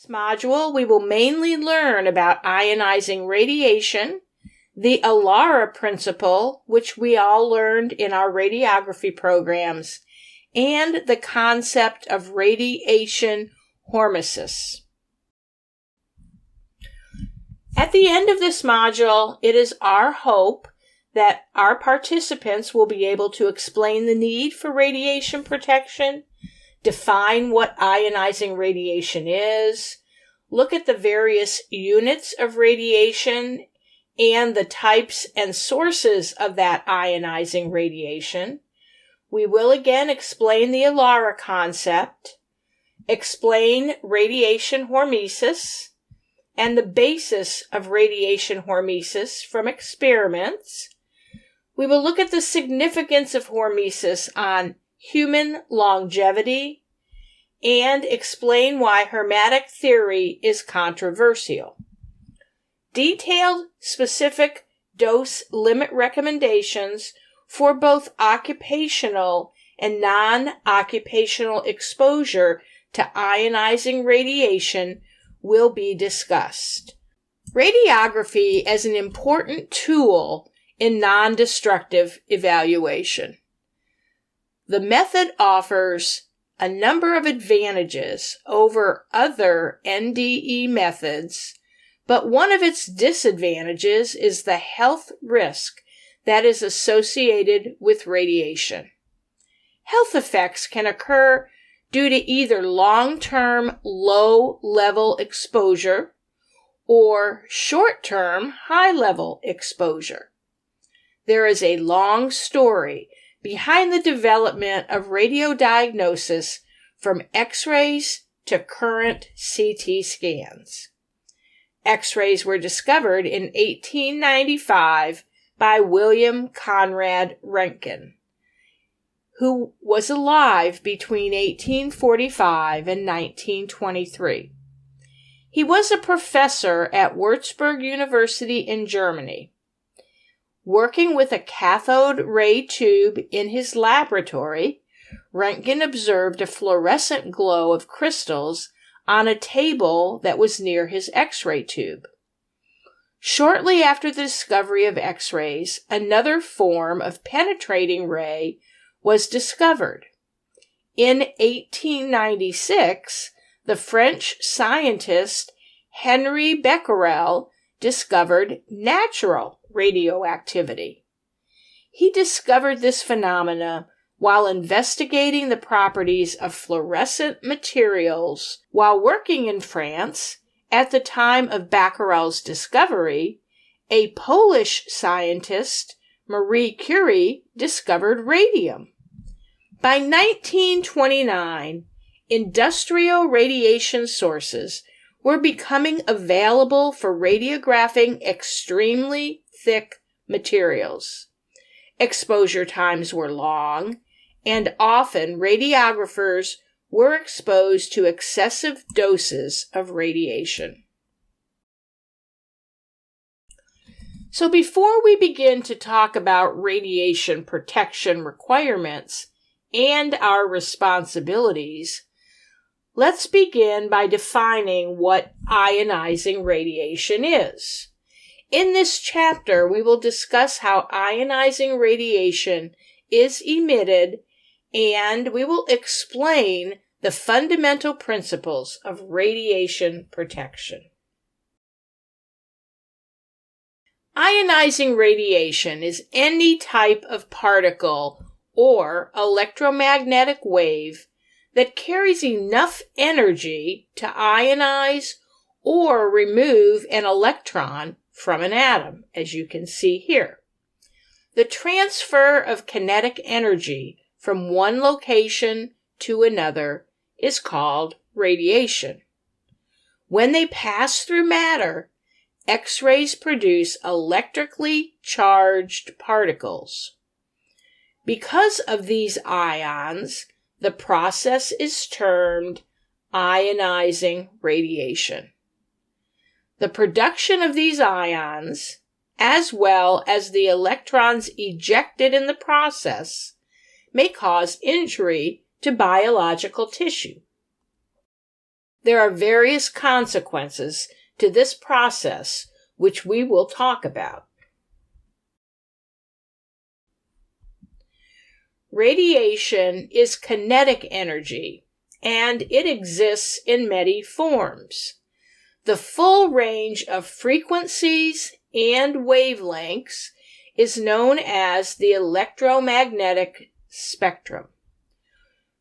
In this module, we will mainly learn about ionizing radiation, the ALARA principle, which we all learned in our radiography programs, and the concept of radiation hormesis. At the end of this module, it is our hope that our participants will be able to explain the need for radiation protection, define what ionizing radiation is, look at the various units of radiation and the types and sources of that ionizing radiation. We will again explain the ALARA concept, explain radiation hormesis, and the basis of radiation hormesis from experiments. We will look at the significance of hormesis on human longevity and explain why hermetic theory is controversial. Detailed specific dose limit recommendations for both occupational and non-occupational exposure to ionizing radiation will be discussed. Radiography as an important tool in non-destructive evaluation. The method offers a number of advantages over other NDE methods, but one of its disadvantages is the health risk that is associated with radiation. Health effects can occur due to either long-term low-level exposure or short-term high-level exposure. There is a long story behind the development of radiodiagnosis from X-rays to current CT scans. X-rays were discovered in 1895 by William Conrad Röntgen, who was alive between 1845 and 1923. He was a professor at Würzburg University in Germany. Working with a cathode ray tube in his laboratory, Röntgen observed a fluorescent glow of crystals on a table that was near his X-ray tube. Shortly after the discovery of X-rays, another form of penetrating ray was discovered. In 1896, the French scientist Henri Becquerel discovered natural radioactivity. He discovered this phenomena while investigating the properties of fluorescent materials while working in France. At the time of Becquerel's discovery, a Polish scientist, Marie Curie, discovered radium. By 1929, industrial radiation sources were becoming available for radiographing extremely thick materials. Exposure times were long, and often radiographers were exposed to excessive doses of radiation. So before we begin to talk about radiation protection requirements and our responsibilities, let's begin by defining what ionizing radiation is. In this chapter, we will discuss how ionizing radiation is emitted, and we will explain the fundamental principles of radiation protection. Ionizing radiation is any type of particle or electromagnetic wave that carries enough energy to ionize or remove an electron from an atom, as you can see here. The transfer of kinetic energy from one location to another is called radiation. When they pass through matter, X-rays produce electrically charged particles. Because of these ions, the process is termed ionizing radiation. The production of these ions, as well as the electrons ejected in the process, may cause injury to biological tissue. There are various consequences to this process, which we will talk about. Radiation is kinetic energy, and it exists in many forms. The full range of frequencies and wavelengths is known as the electromagnetic spectrum.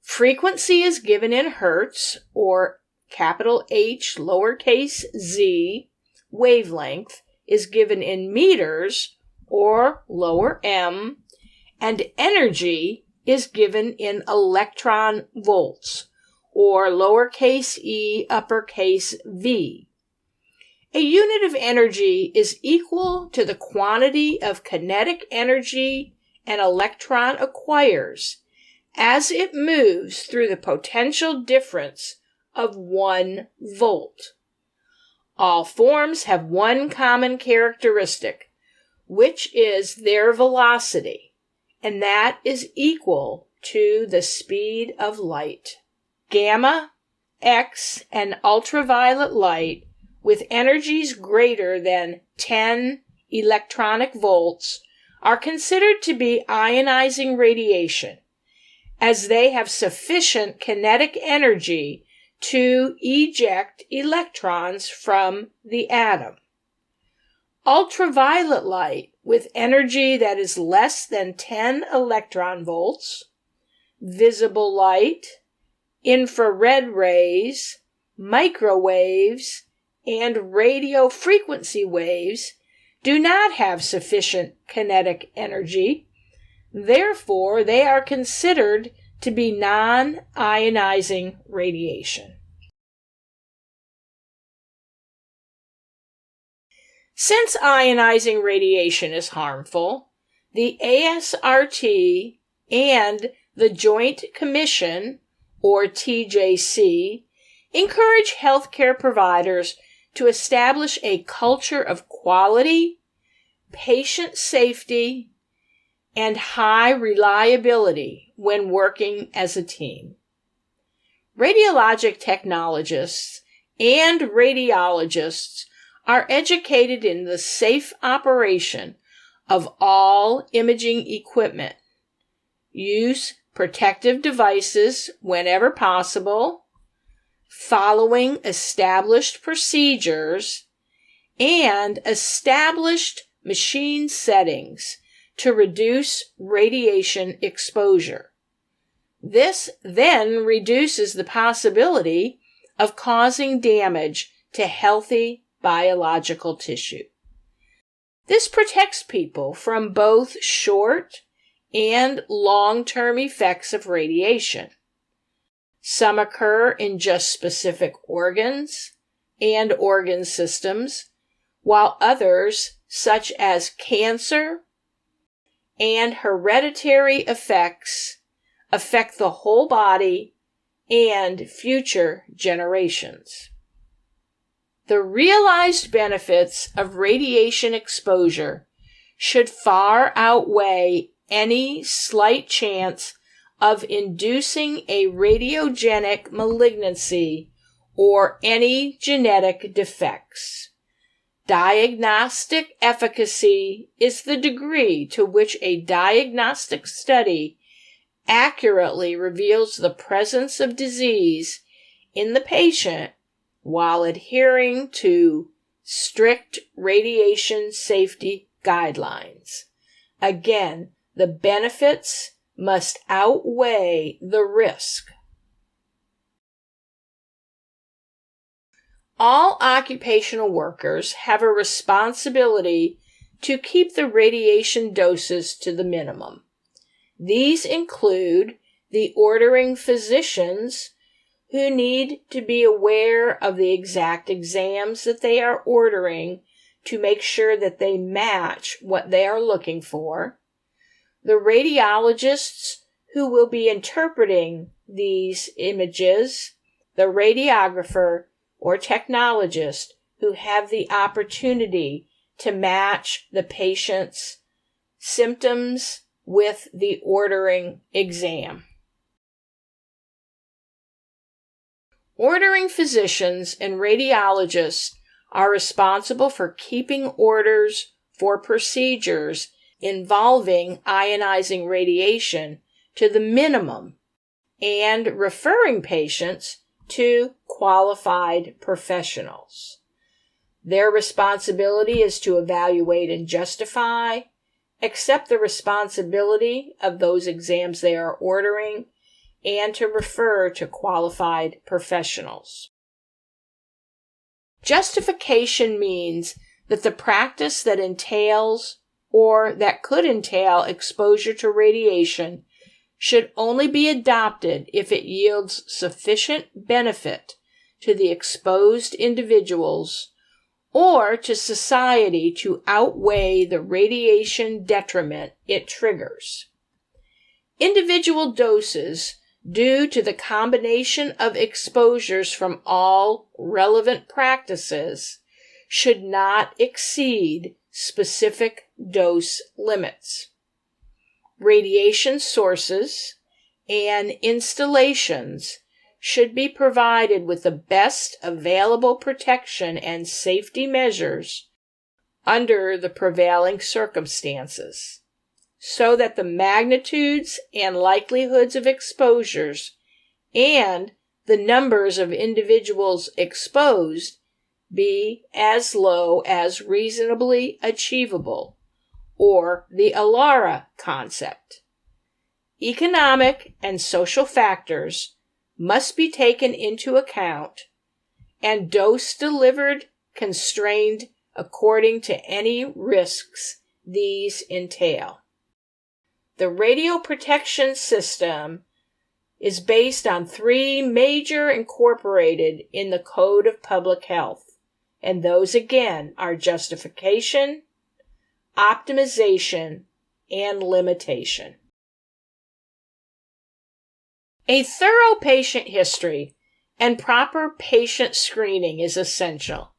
Frequency is given in hertz, or capital H, lowercase z. Wavelength is given in meters, or lower m. And energy is given in electron volts, or lowercase e, uppercase v. A unit of energy is equal to the quantity of kinetic energy an electron acquires as it moves through the potential difference of 1 volt. All forms have one common characteristic, which is their velocity, and that is equal to the speed of light. Gamma, X, and ultraviolet light with energies greater than 10 electronic volts are considered to be ionizing radiation, as they have sufficient kinetic energy to eject electrons from the atom. Ultraviolet light with energy that is less than 10 electron volts, visible light, infrared rays, microwaves, and radio frequency waves do not have sufficient kinetic energy. Therefore, they are considered to be non-ionizing radiation. Since ionizing radiation is harmful, the ARRT and the Joint Commission, or TJC, encourage healthcare providers to establish a culture of quality, patient safety, and high reliability when working as a team. Radiologic technologists and radiologists are educated in the safe operation of all imaging equipment, use protective devices whenever possible, following established procedures, and established machine settings to reduce radiation exposure. This then reduces the possibility of causing damage to healthy biological tissue. This protects people from both short and long-term effects of radiation. Some occur in just specific organs and organ systems, while others, such as cancer and hereditary effects, affect the whole body and future generations. The realized benefits of radiation exposure should far outweigh any slight chance of inducing a radiogenic malignancy or any genetic defects. Diagnostic efficacy is the degree to which a diagnostic study accurately reveals the presence of disease in the patient while adhering to strict radiation safety guidelines. Again, the benefits must outweigh the risk. All occupational workers have a responsibility to keep the radiation doses to the minimum. These include the ordering physicians, who need to be aware of the exact exams that they are ordering to make sure that they match what they are looking for, the radiologists who will be interpreting these images, the radiographer or technologist who have the opportunity to match the patient's symptoms with the ordering exam. Ordering physicians and radiologists are responsible for keeping orders for procedures involving ionizing radiation to the minimum and referring patients to qualified professionals. Their responsibility is to evaluate and justify, accept the responsibility of those exams they are ordering, and to refer to qualified professionals. Justification means that the practice that entails or that could entail exposure to radiation should only be adopted if it yields sufficient benefit to the exposed individuals or to society to outweigh the radiation detriment it triggers. Individual doses due to the combination of exposures from all relevant practices should not exceed specific dose limits. Radiation sources and installations should be provided with the best available protection and safety measures under the prevailing circumstances, so that the magnitudes and likelihoods of exposures and the numbers of individuals exposed be as low as reasonably achievable, or the ALARA concept. Economic and social factors must be taken into account and dose delivered constrained according to any risks these entail. The radioprotection system is based on 3 major incorporated in the Code of Public Health, and those again are justification, optimization, and limitation. A thorough patient history and proper patient screening is essential,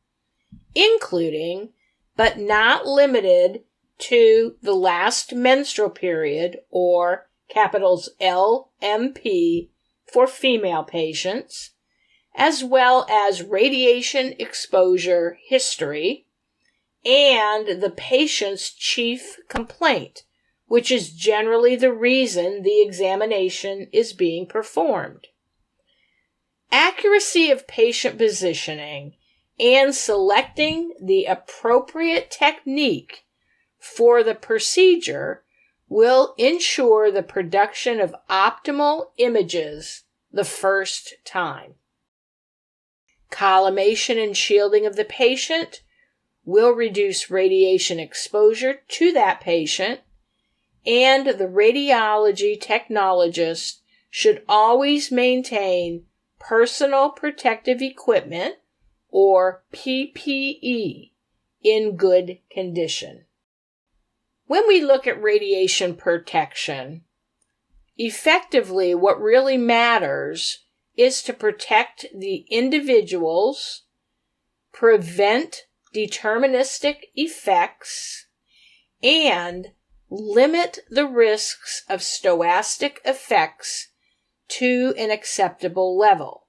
including, but not limited to, the last menstrual period, or capitals LMP for female patients, as well as radiation exposure history and the patient's chief complaint, which is generally the reason the examination is being performed. Accuracy of patient positioning and selecting the appropriate technique for the procedure will ensure the production of optimal images the first time. Collimation and shielding of the patient will reduce radiation exposure to that patient, and the radiology technologist should always maintain personal protective equipment, or PPE, in good condition. When we look at radiation protection, effectively what really matters is to protect the individuals, prevent deterministic effects, and limit the risks of stochastic effects to an acceptable level.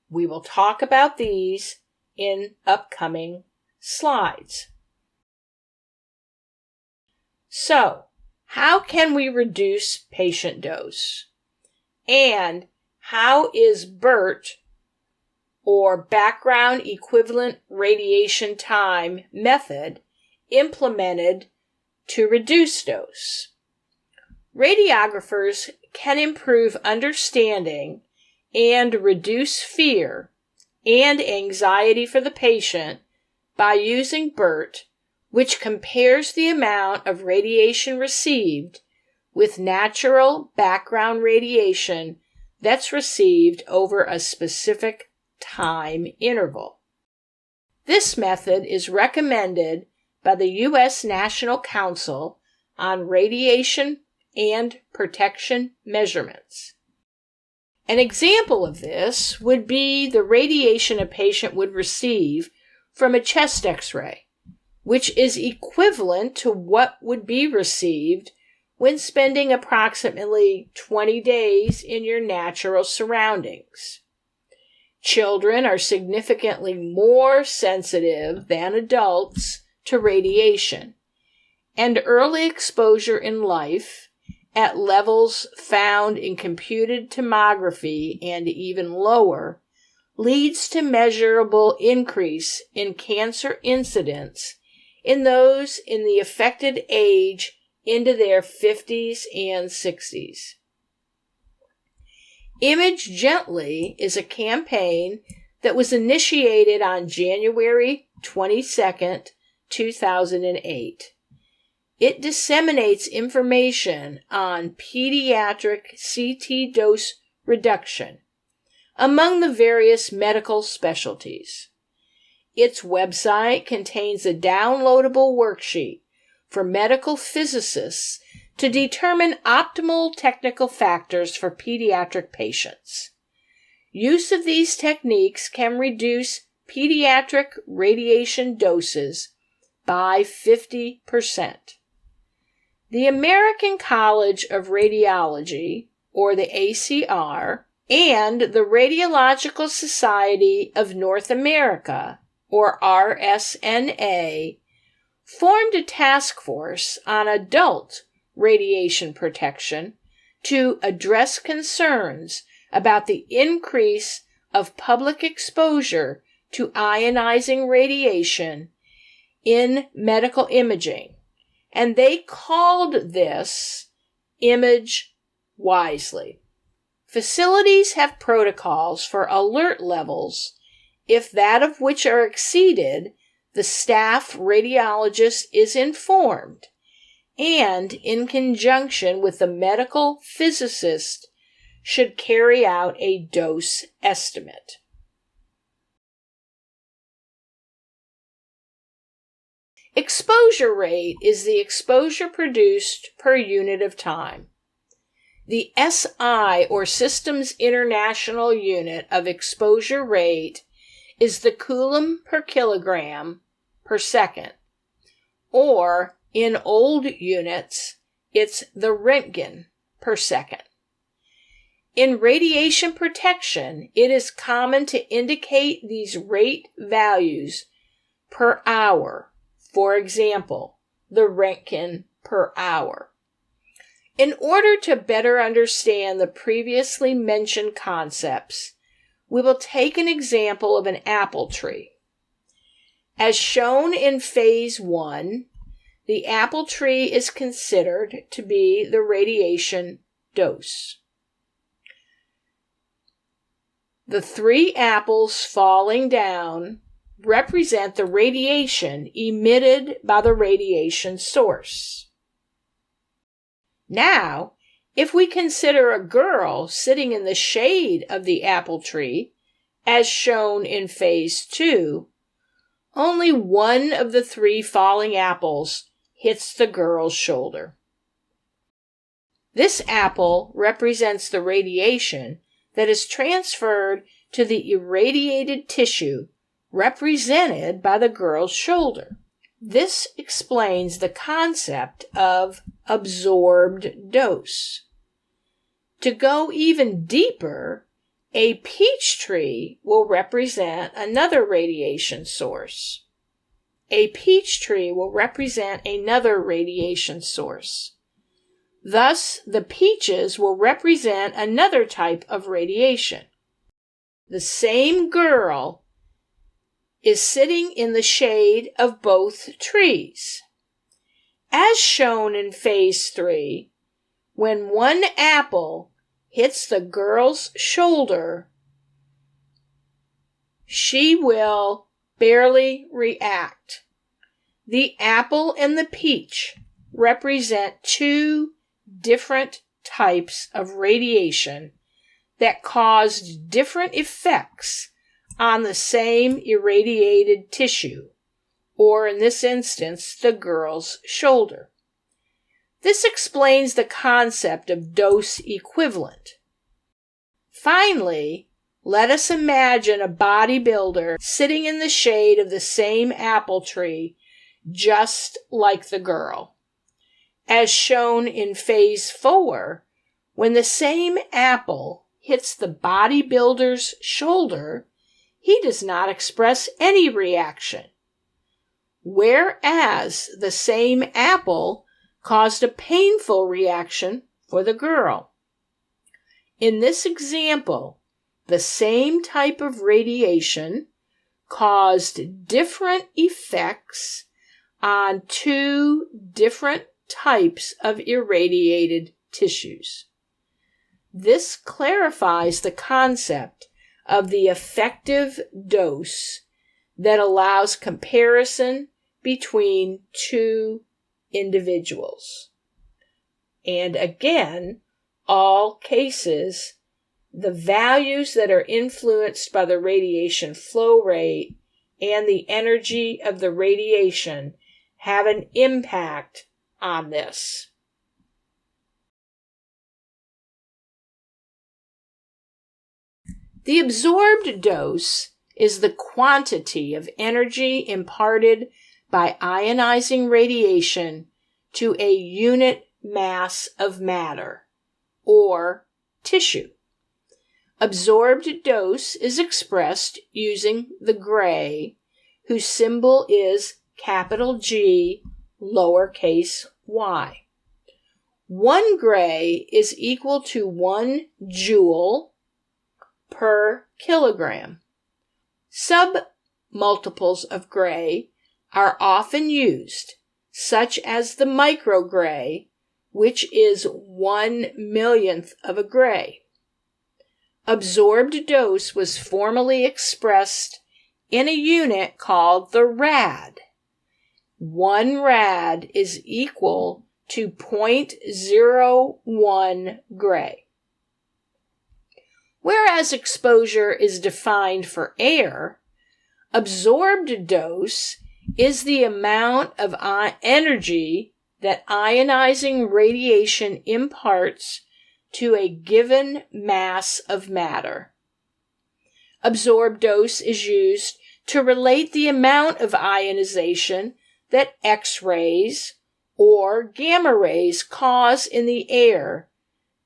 We will talk about these in upcoming slides. So, how can we reduce patient dose? And how is BERT, or background equivalent radiation time method, implemented to reduce dose? Radiographers can improve understanding and reduce fear and anxiety for the patient by using BERT, which compares the amount of radiation received with natural background radiation that's received over a specific time interval. This method is recommended by the U.S. National Council on Radiation and Protection Measurements. An example of this would be the radiation a patient would receive from a chest X-ray, which is equivalent to what would be received when spending approximately 20 days in your natural surroundings. Children are significantly more sensitive than adults to radiation, and early exposure in life at levels found in computed tomography and even lower leads to measurable increase in cancer incidence in those in the affected age into their 50s and 60s. Image Gently is a campaign that was initiated on January 22nd, 2008. It disseminates information on pediatric CT dose reduction among the various medical specialties. Its website contains a downloadable worksheet for medical physicists to determine optimal technical factors for pediatric patients. Use of these techniques can reduce pediatric radiation doses by 50%. The American College of Radiology, or the ACR, and the Radiological Society of North America, or RSNA, formed a task force on adult radiation protection to address concerns about the increase of public exposure to ionizing radiation in medical imaging, and they called this Image Wisely. Facilities have protocols for alert levels. If that of which are exceeded, the staff radiologist is informed, and in conjunction with the medical physicist should carry out a dose estimate. Exposure rate is the exposure produced per unit of time. The SI, or Systems International Unit of Exposure Rate, is the Coulomb per kilogram per second, or in old units, it's the Röntgen per second. In radiation protection, it is common to indicate these rate values per hour. For example, the Röntgen per hour. In order to better understand the previously mentioned concepts, we will take an example of an apple tree. As shown in Phase 1, the apple tree is considered to be the radiation dose. The 3 apples falling down represent the radiation emitted by the radiation source. Now, if we consider a girl sitting in the shade of the apple tree, as shown in Phase 2, only one of the 3 falling apples hits the girl's shoulder. This apple represents the radiation that is transferred to the irradiated tissue represented by the girl's shoulder. This explains the concept of absorbed dose. To go even deeper, a peach tree will represent another radiation source. A peach tree will represent another radiation source. Thus, the peaches will represent another type of radiation. The same girl is sitting in the shade of both trees. As shown in Phase 3, when one apple hits the girl's shoulder, she will barely react. The apple and the peach represent 2 different types of radiation that caused different effects on the same irradiated tissue, or in this instance, the girl's shoulder. This explains the concept of dose equivalent. Finally, let us imagine a bodybuilder sitting in the shade of the same apple tree, just like the girl. As shown in Phase 4, when the same apple hits the bodybuilder's shoulder, he does not express any reaction. Whereas the same apple caused a painful reaction for the girl. In this example, the same type of radiation caused different effects on two different types of irradiated tissues. This clarifies the concept of the effective dose that allows comparison between two individuals. And again, all cases, the values that are influenced by the radiation flow rate and the energy of the radiation have an impact on this. The absorbed dose is the quantity of energy imparted by ionizing radiation to a unit mass of matter, or tissue. Absorbed dose is expressed using the gray, whose symbol is capital G, lowercase y. 1 gray is equal to 1 joule per kilogram. Sub-multiples of gray are often used, such as the microgray, which is 1/1,000,000th of a gray. Absorbed dose was formally expressed in a unit called the rad. 1 rad is equal to 0.01 gray. Whereas exposure is defined for air, absorbed dose is the amount of energy that ionizing radiation imparts to a given mass of matter. Absorbed dose is used to relate the amount of ionization that X-rays or gamma rays cause in the air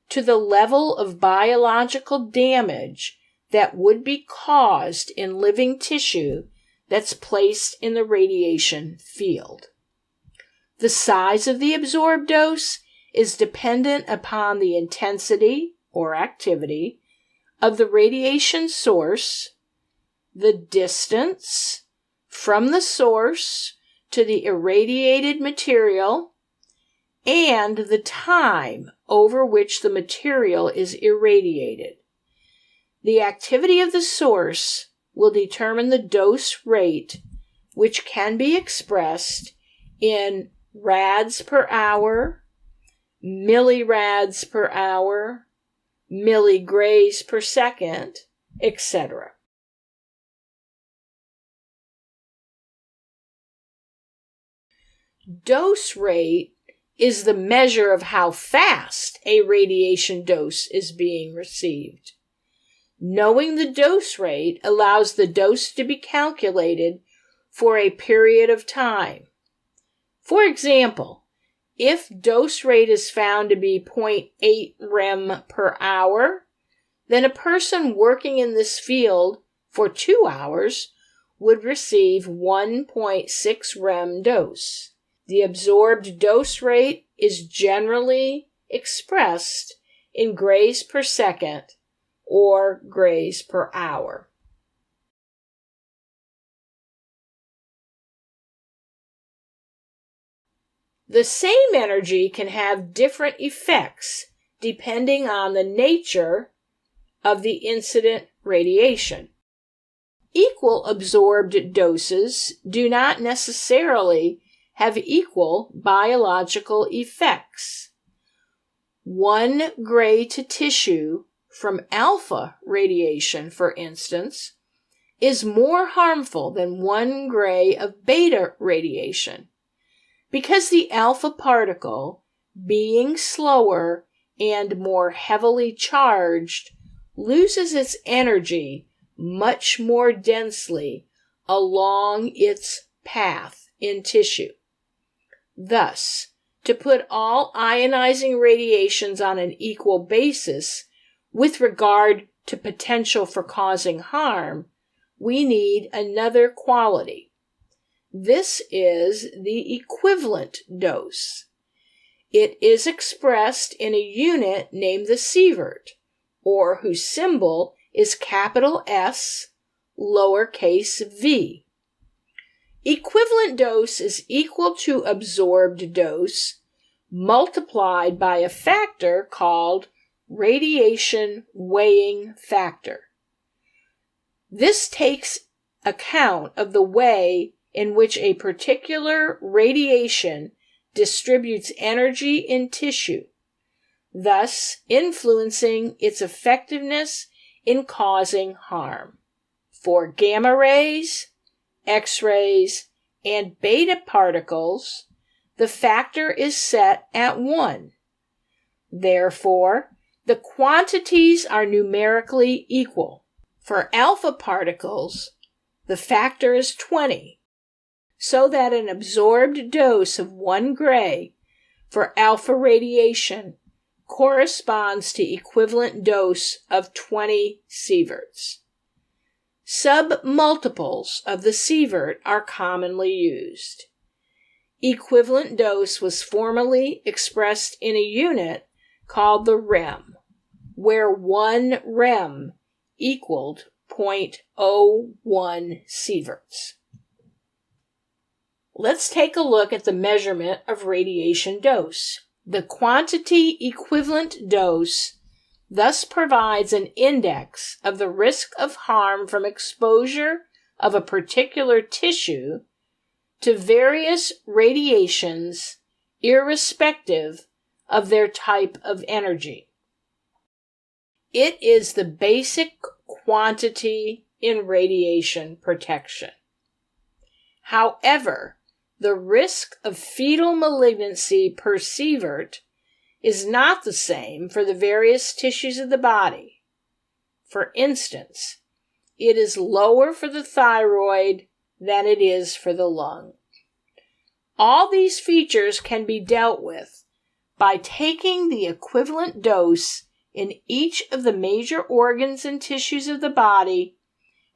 to the level of biological damage that would be caused in living tissue that's placed in the radiation field. The size of the absorbed dose is dependent upon the intensity or activity of the radiation source, the distance from the source to the irradiated material, and the time over which the material is irradiated. The activity of the source will determine the dose rate, which can be expressed in rads per hour, millirads per hour, milligrays per second, etc. Dose rate is the measure of how fast a radiation dose is being received. Knowing the dose rate allows the dose to be calculated for a period of time. For example, if dose rate is found to be 0.8 rem per hour, then a person working in this field for 2 hours would receive 1.6 rem dose. The absorbed dose rate is generally expressed in grays per second or grays per hour. The same energy can have different effects depending on the nature of the incident radiation. Equal absorbed doses do not necessarily have equal biological effects. 1 gray to tissue from alpha radiation, for instance, is more harmful than 1 gray of beta radiation, because the alpha particle, being slower and more heavily charged, loses its energy much more densely along its path in tissue. Thus, to put all ionizing radiations on an equal basis with regard to potential for causing harm, we need another quality. This is the equivalent dose. It is expressed in a unit named the sievert, or whose symbol is capital S, lowercase v. Equivalent dose is equal to absorbed dose multiplied by a factor called radiation weighing factor. This takes account of the way in which a particular radiation distributes energy in tissue, thus influencing its effectiveness in causing harm. For gamma rays, X-rays, and beta particles, the factor is set at 1. Therefore, the quantities are numerically equal. For alpha particles, the factor is 20, so that an absorbed dose of 1 gray for alpha radiation corresponds to equivalent dose of 20 sieverts. Submultiples of the sievert are commonly used. Equivalent dose was formerly expressed in a unit called the rem, where 1 rem equaled 0.01 sieverts. Let's take a look at the measurement of radiation dose. The quantity equivalent dose thus provides an index of the risk of harm from exposure of a particular tissue to various radiations, irrespective of their type of energy. It is the basic quantity in radiation protection. However, the risk of fetal malignancy per sievert is not the same for the various tissues of the body. For instance, it is lower for the thyroid than it is for the lung. All these features can be dealt with by taking the equivalent dose in each of the major organs and tissues of the body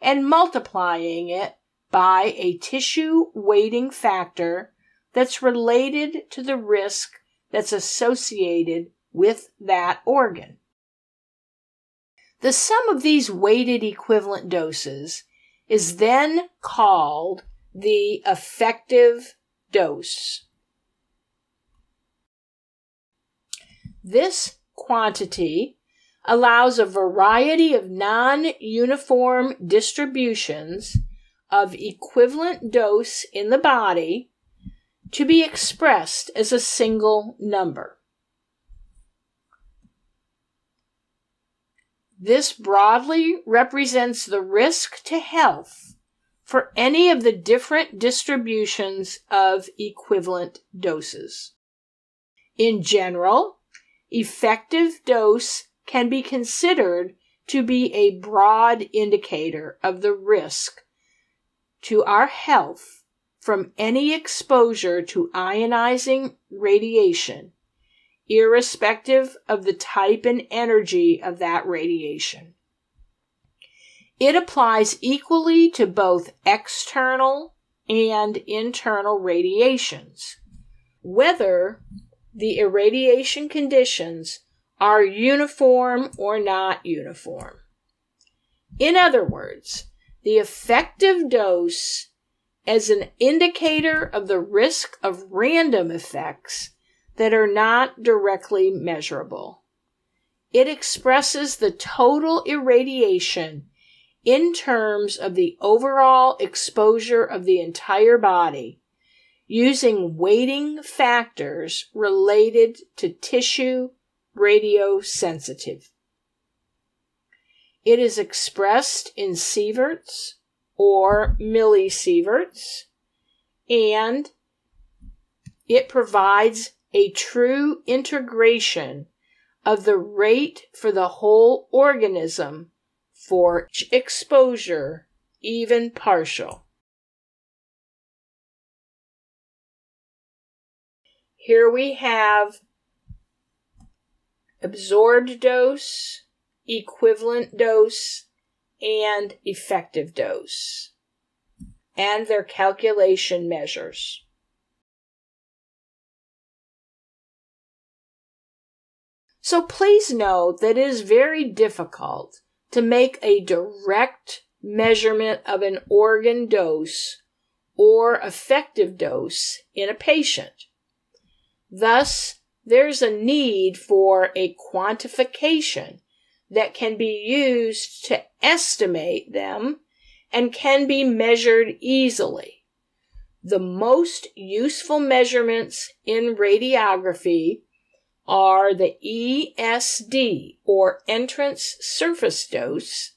and multiplying it by a tissue weighting factor that's related to the risk that's associated with that organ. The sum of these weighted equivalent doses is then called the effective dose. This quantity allows a variety of non-uniform distributions of equivalent dose in the body to be expressed as a single number. This broadly represents the risk to health for any of the different distributions of equivalent doses. In general, effective dose can be considered to be a broad indicator of the risk to our health from any exposure to ionizing radiation, irrespective of the type and energy of that radiation. It applies equally to both external and internal radiations, whether the irradiation conditions are uniform or not uniform. In other words, the effective dose as an indicator of the risk of random effects that are not directly measurable. It expresses the total irradiation in terms of the overall exposure of the entire body, using weighting factors related to tissue radiosensitivity. It is expressed in sieverts or millisieverts, and it provides a true integration of the rate for the whole organism for exposure, even partial. Here we have absorbed dose, equivalent dose, and effective dose, and their calculation measures. So please note that it is very difficult to make a direct measurement of an organ dose or effective dose in a patient. Thus, there's a need for a quantification that can be used to estimate them and can be measured easily. The most useful measurements in radiography are the ESD, or entrance surface dose,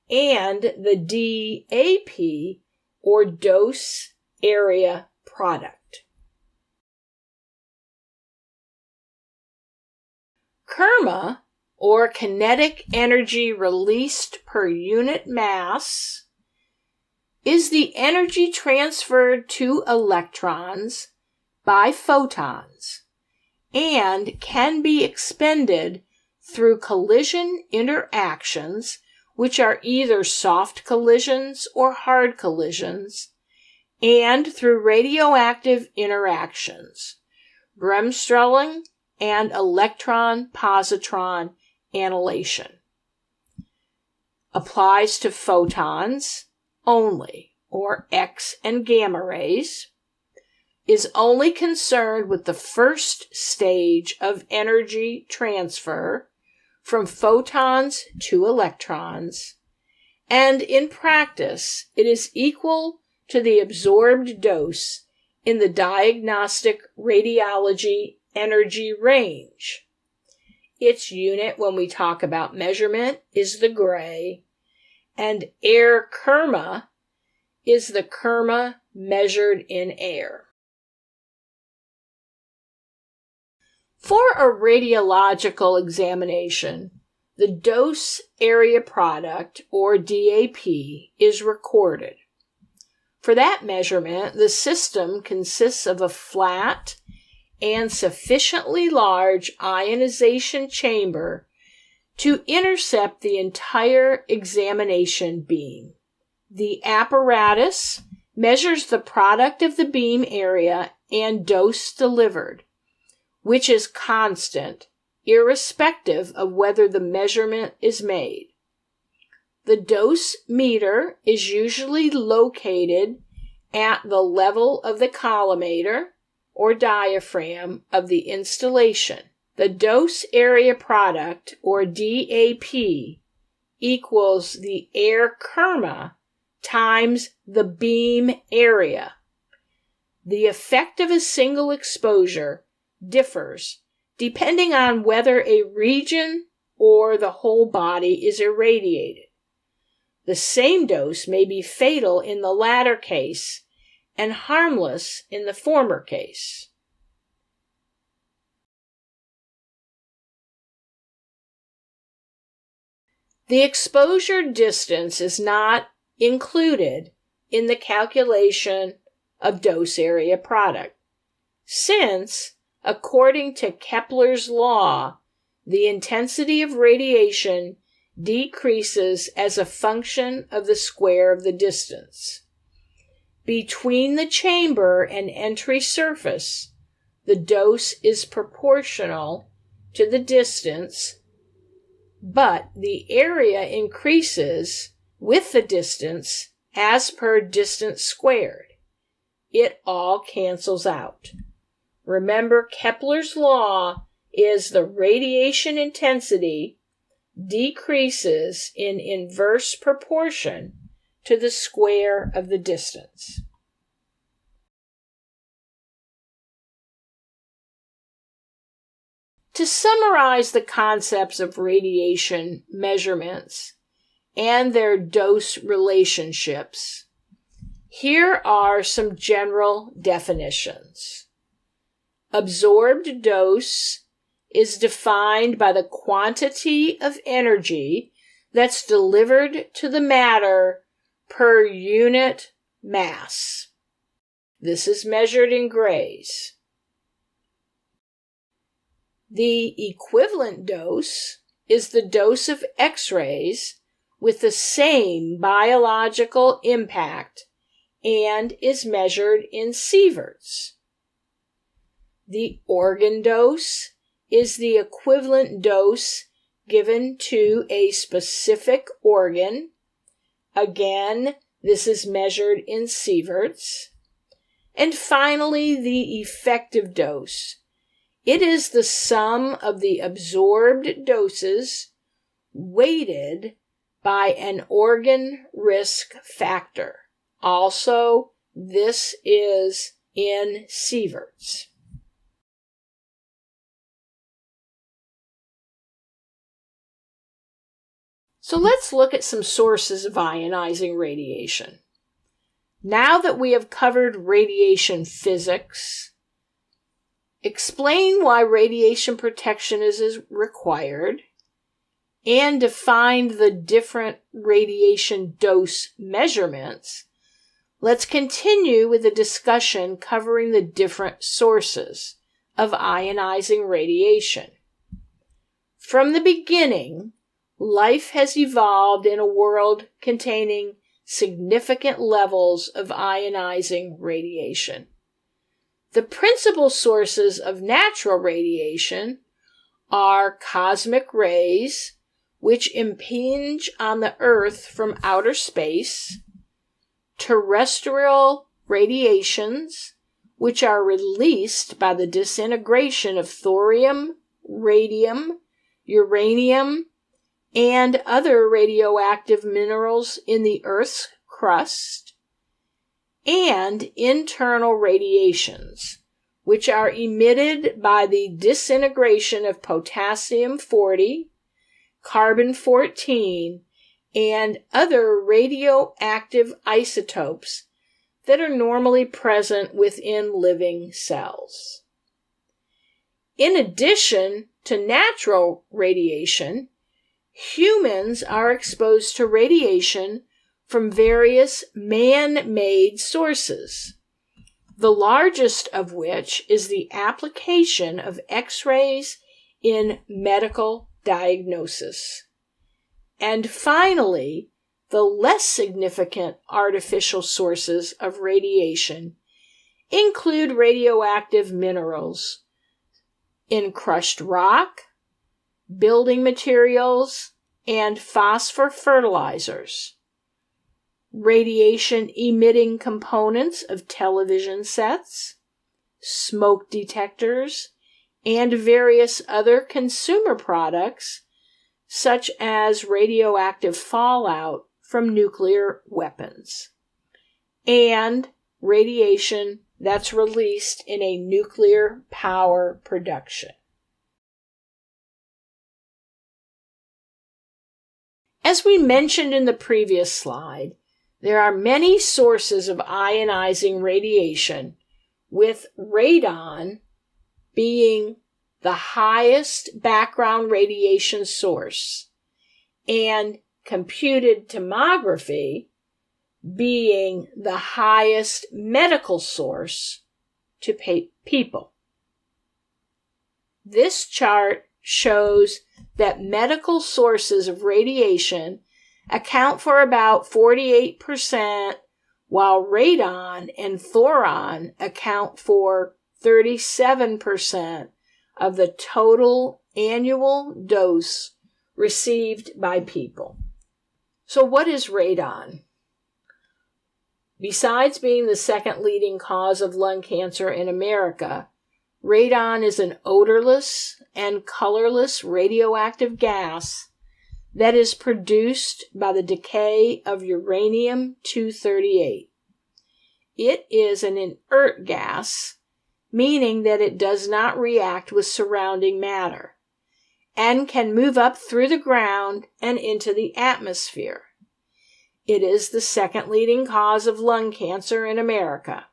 and the DAP, or dose area product. KERMA, or kinetic energy released per unit mass, is the energy transferred to electrons by photons and can be expended through collision interactions, which are either soft collisions or hard collisions, and through radioactive interactions, bremsstrahlung, and electron-positron annihilation. Applies to photons only, or X and gamma rays, is only concerned with the first stage of energy transfer from photons to electrons, and in practice it is equal to the absorbed dose in the diagnostic radiology energy range. Its unit when we talk about measurement is the gray, and air KERMA is the KERMA measured in air. For a radiological examination, the dose area product, or DAP, is recorded. For that measurement, the system consists of a flat and sufficiently large ionization chamber to intercept the entire examination beam. The apparatus measures the product of the beam area and dose delivered, which is constant, irrespective of whether the measurement is made. The dose meter is usually located at the level of the collimator or diaphragm of the installation. The dose area product, or DAP, equals the air KERMA times the beam area. The effect of a single exposure differs depending on whether a region or the whole body is irradiated. The same dose may be fatal in the latter case and harmless in the former case. The exposure distance is not included in the calculation of dose area product, since, according to Kepler's law, the intensity of radiation decreases as a function of the square of the distance. Between the chamber and entry surface, the dose is proportional to the distance, but the area increases with the distance as per distance squared. It all cancels out. Remember, Kepler's law is the radiation intensity decreases in inverse proportion to the square of the distance. To summarize the concepts of radiation measurements and their dose relationships, here are some general definitions. Absorbed dose is defined by the quantity of energy that's delivered to the matter per unit mass. This is measured in grays. The equivalent dose is the dose of X-rays with the same biological impact and is measured in sieverts. The organ dose is the equivalent dose given to a specific organ. Again, this is measured in sieverts. And finally, the effective dose. It is the sum of the absorbed doses weighted by an organ risk factor. Also, this is in sieverts. So let's look at some sources of ionizing radiation. Now that we have covered radiation physics, explain why radiation protection is required, and defined the different radiation dose measurements, let's continue with a discussion covering the different sources of ionizing radiation. From the beginning, life has evolved in a world containing significant levels of ionizing radiation. The principal sources of natural radiation are cosmic rays, which impinge on the Earth from outer space, terrestrial radiations, which are released by the disintegration of thorium, radium, uranium, and other radioactive minerals in the Earth's crust, and internal radiations, which are emitted by the disintegration of potassium-40, carbon-14, and other radioactive isotopes that are normally present within living cells. In addition to natural radiation, humans are exposed to radiation from various man-made sources, the largest of which is the application of X-rays in medical diagnosis. And finally, the less significant artificial sources of radiation include radioactive minerals in crushed rock, building materials, and phosphor fertilizers, radiation-emitting components of television sets, smoke detectors, and various other consumer products, such as radioactive fallout from nuclear weapons, and radiation that's released in a nuclear power production. As we mentioned in the previous slide, there are many sources of ionizing radiation, with radon being the highest background radiation source, and computed tomography being the highest medical source to people. This chart shows that medical sources of radiation account for about 48%, while radon and thoron account for 37% of the total annual dose received by people. So what is radon? Besides being the second leading cause of lung cancer in America, radon is an odorless and colorless radioactive gas that is produced by the decay of uranium-238. It is an inert gas, meaning that it does not react with surrounding matter, and can move up through the ground and into the atmosphere. It is the second leading cause of lung cancer in America.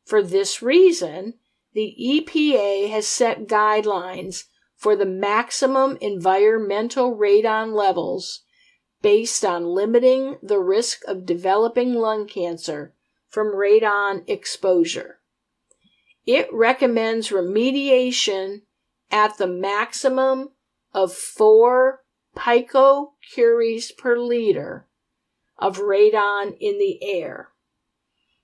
For this reason, the EPA has set guidelines for the maximum environmental radon levels based on limiting the risk of developing lung cancer from radon exposure. It recommends remediation at the maximum of 4 picocuries per liter of radon in the air.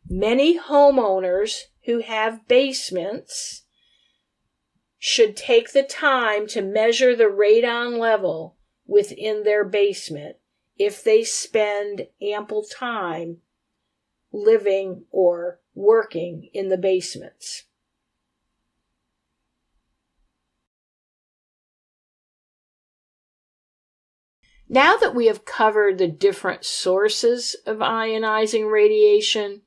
Many homeowners who have basements should take the time to measure the radon level within their basement if they spend ample time living or working in the basements. Now that we have covered the different sources of ionizing radiation,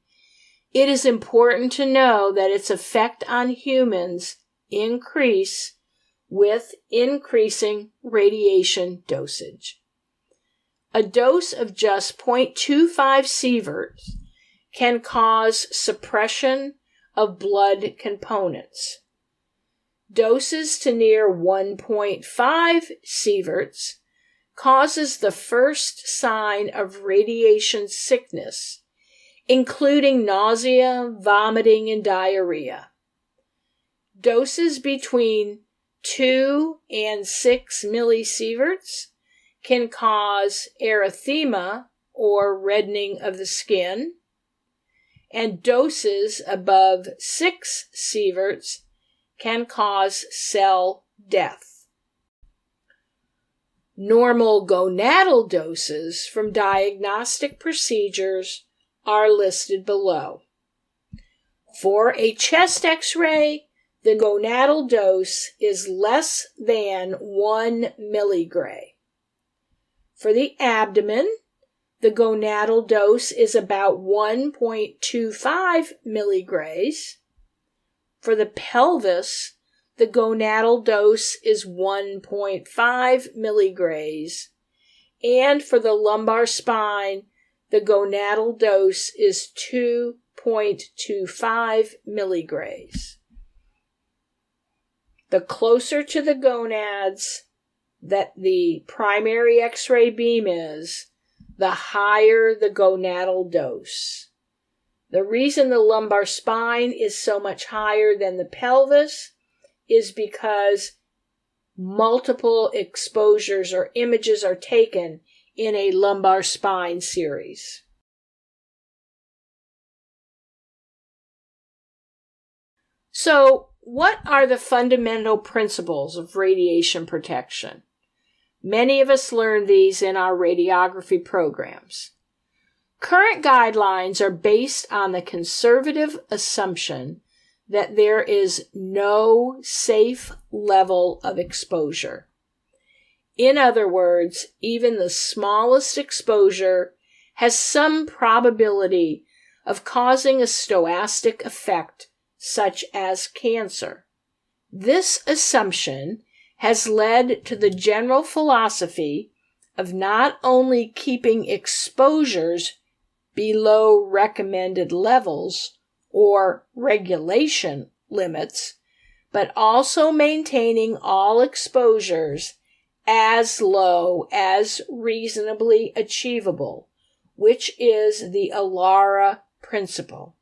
it is important to know that its effect on humans increase with increasing radiation dosage. A dose of just 0.25 sieverts can cause suppression of blood components. Doses to near 1.5 sieverts causes the first sign of radiation sickness, including nausea, vomiting, and diarrhea. Doses between 2 and 6 millisieverts can cause erythema, or reddening of the skin, and doses above 6 sieverts can cause cell death. Normal gonadal doses from diagnostic procedures are listed below. For a chest X-ray, the gonadal dose is less than 1 milligray. For the abdomen, the gonadal dose is about 1.25 milligrays. For the pelvis, the gonadal dose is 1.5 milligrays. And for the lumbar spine, the gonadal dose is 2.25 milligrays. The closer to the gonads that the primary X-ray beam is, the higher the gonadal dose. The reason the lumbar spine is so much higher than the pelvis is because multiple exposures or images are taken in a lumbar spine series. So, what are the fundamental principles of radiation protection? Many of us learned these in our radiography programs. Current guidelines are based on the conservative assumption that there is no safe level of exposure. In other words, even the smallest exposure has some probability of causing a stochastic effect, such as cancer. This assumption has led to the general philosophy of not only keeping exposures below recommended levels or regulation limits, but also maintaining all exposures as low as reasonably achievable, which is the ALARA principle.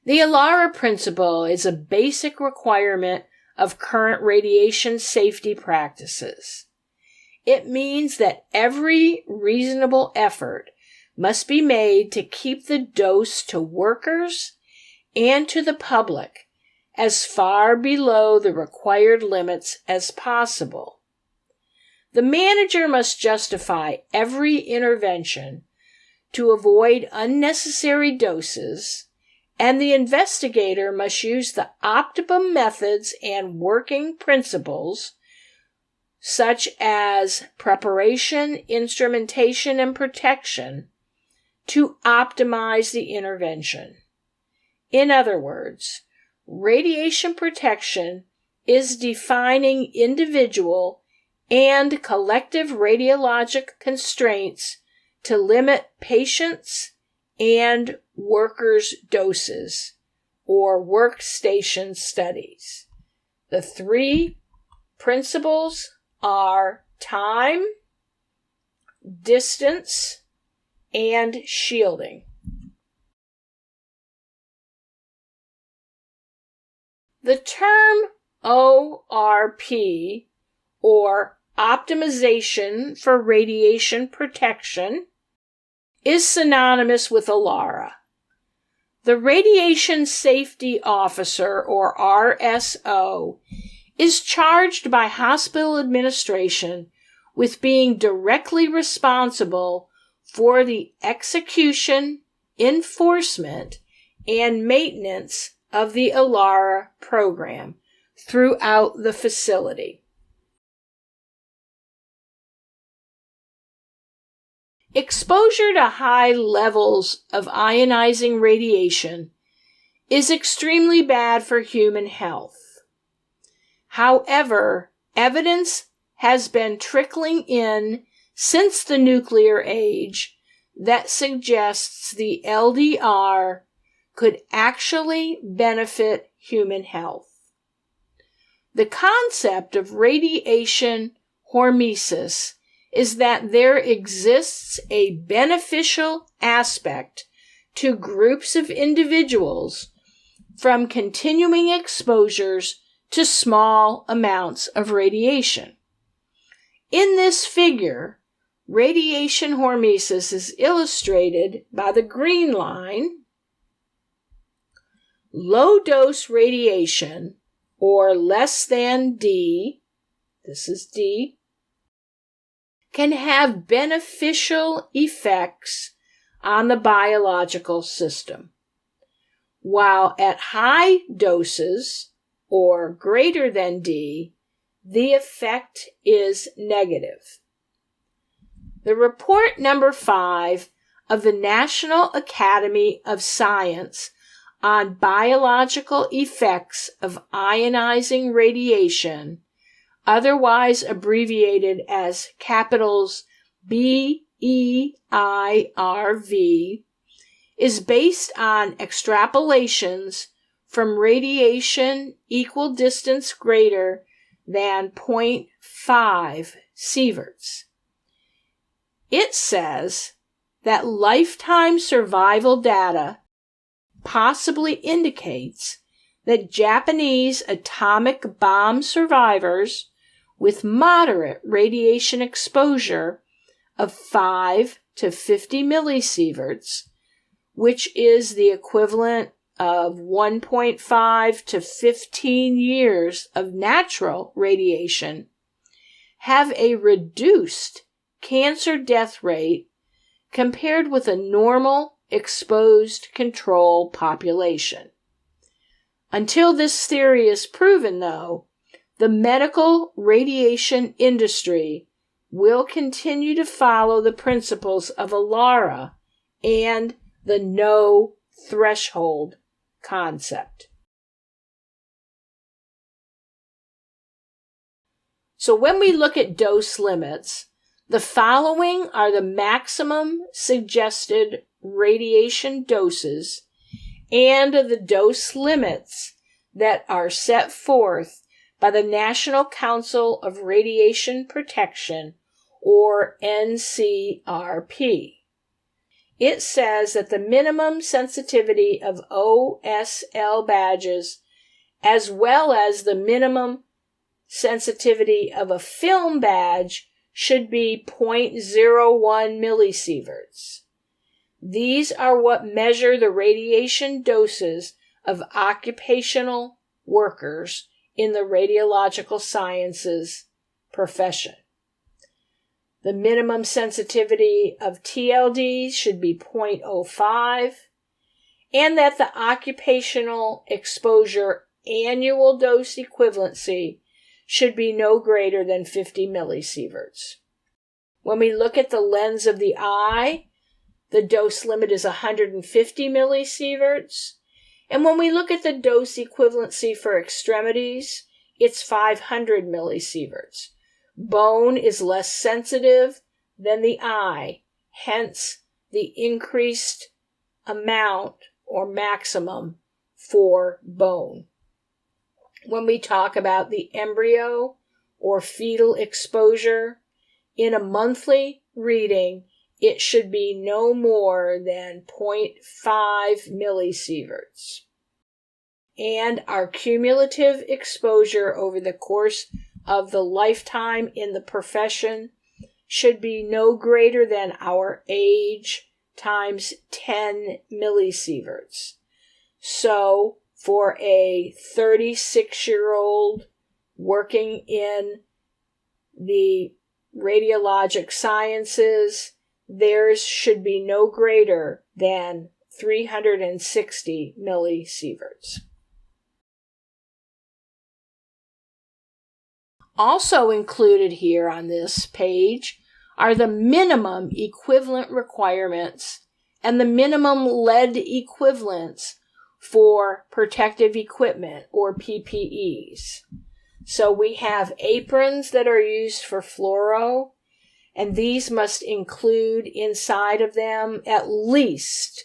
The ALARA principle is a basic requirement of current radiation safety practices. It means that every reasonable effort must be made to keep the dose to workers and to the public as far below the required limits as possible. The manager must justify every intervention to avoid unnecessary doses, and the investigator must use the optimum methods and working principles such as preparation, instrumentation, and protection to optimize the intervention. In other words, radiation protection is defining individual and collective radiologic constraints to limit patients and workers' doses or workstation studies. The three principles are time, distance, and shielding. The term ORP, or optimization for radiation protection is synonymous with ALARA. The Radiation Safety Officer, or RSO, is charged by hospital administration with being directly responsible for the execution, enforcement, and maintenance of the ALARA program throughout the facility. Exposure to high levels of ionizing radiation is extremely bad for human health. However, evidence has been trickling in since the nuclear age that suggests the LDR could actually benefit human health. The concept of radiation hormesis is that there exists a beneficial aspect to groups of individuals from continuing exposures to small amounts of radiation. In this figure, radiation hormesis is illustrated by the green line. Low-dose radiation, or less than D, this is D, can have beneficial effects on the biological system, while at high doses, or greater than D, the effect is negative. The report number 5 of the National Academy of Science on biological effects of ionizing radiation, otherwise abbreviated as capitals BEIRV, is based on extrapolations from radiation equal distance greater than 0.5 sieverts. It says that lifetime survival data possibly indicates that Japanese atomic bomb survivors with moderate radiation exposure of 5 to 50 millisieverts, which is the equivalent of 1.5 to 15 years of natural radiation, have a reduced cancer death rate compared with a normal exposed control population. Until this theory is proven, though, the medical radiation industry will continue to follow the principles of ALARA and the no threshold concept. So when we look at dose limits, the following are the maximum suggested radiation doses and the dose limits that are set forth by the National Council of Radiation Protection, or NCRP. It says that the minimum sensitivity of OSL badges, as well as the minimum sensitivity of a film badge, should be 0.01 millisieverts. These are what measure the radiation doses of occupational workers in the radiological sciences profession. The minimum sensitivity of TLD should be 0.05, and that the occupational exposure annual dose equivalency should be no greater than 50 millisieverts. When we look at the lens of the eye, the dose limit is 150 millisieverts. And when we look at the dose equivalency for extremities, it's 500 millisieverts. Bone is less sensitive than the eye, hence the increased amount or maximum for bone. When we talk about the embryo or fetal exposure, in a monthly reading, it should be no more than 0.5 millisieverts. And our cumulative exposure over the course of the lifetime in the profession should be no greater than our age times 10 millisieverts. So for a 36-year-old working in the radiologic sciences, theirs should be no greater than 360 millisieverts. Also included here on this page are the minimum equivalent requirements and the minimum lead equivalents for protective equipment, or PPEs. So we have aprons that are used for fluoro, and these must include inside of them at least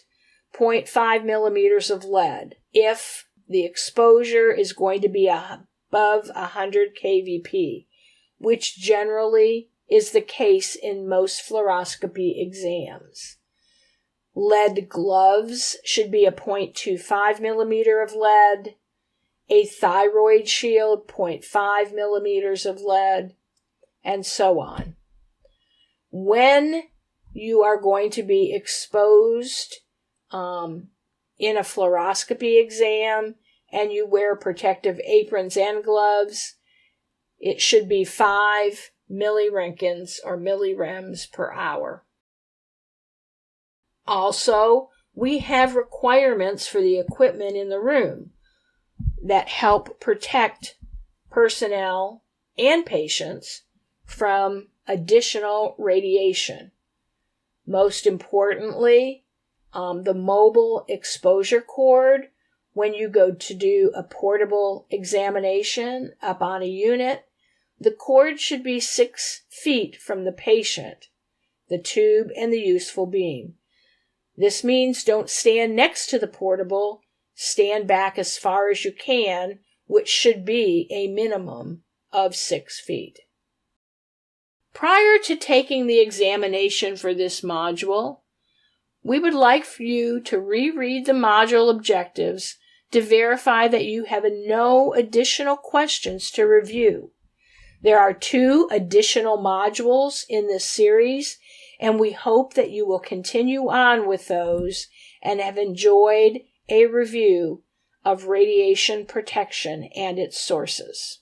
0.5 millimeters of lead if the exposure is going to be above 100 kVp, which generally is the case in most fluoroscopy exams. Lead gloves should be a 0.25 millimeter of lead, a thyroid shield 0.5 millimeters of lead, and so on. When you are going to be exposed in a fluoroscopy exam and you wear protective aprons and gloves, it should be 5 milliroentgens or millirems per hour. Also, we have requirements for the equipment in the room that help protect personnel and patients from additional radiation. Most importantly, the mobile exposure cord. When you go to do a portable examination up on a unit, the cord should be 6 feet from the patient, the tube, and the useful beam. This means don't stand next to the portable, stand back as far as you can, which should be a minimum of 6 feet. Prior to taking the examination for this module, we would like for you to reread the module objectives to verify that you have no additional questions to review. There are 2 additional modules in this series, and we hope that you will continue on with those and have enjoyed a review of radiation protection and its sources.